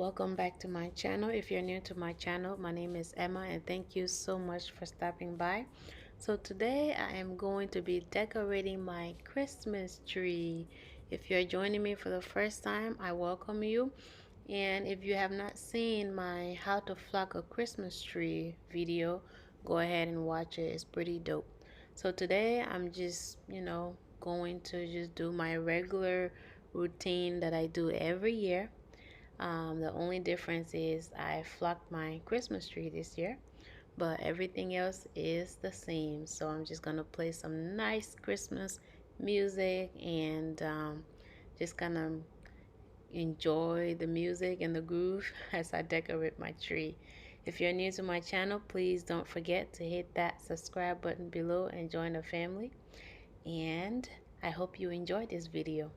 welcome back to my channel. If you're new to my channel, my name is Emma and thank you so much for stopping by. So today I am going to be decorating my Christmas tree. If you're joining me for the first time, I welcome you. And if you have not seen my how to flock a Christmas tree video, go ahead and watch it. It's pretty dope. So today I'm just, going to just do my regular routine that I do every year. The only difference is I flocked my Christmas tree this year, but everything else is the same. So I'm just gonna play some nice Christmas music and just kind of enjoy the music and the groove as I decorate my tree. If you're new to my channel, please don't forget to hit that subscribe button below and join the family. And I hope you enjoyed this video.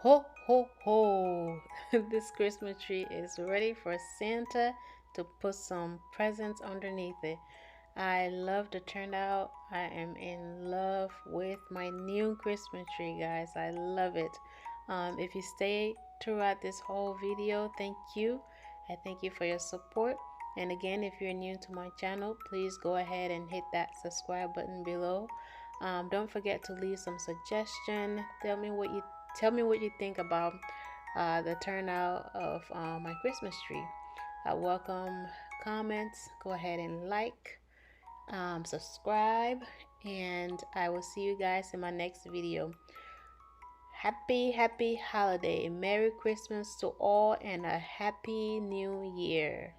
Ho, ho, ho! This Christmas tree is ready for Santa to put some presents underneath it. I love the turnout. I am in love with my new Christmas tree, guys. I love it. If you stay throughout this whole video, thank you. I thank you for your support. And again, if you're new to my channel, please go ahead and hit that subscribe button below. Don't forget to leave some suggestion. Tell me what you think about the turnout of my Christmas tree. I welcome comments. Go ahead and like, subscribe, and I will see you guys in my next video. Happy holiday, Merry Christmas to all, and a Happy New Year.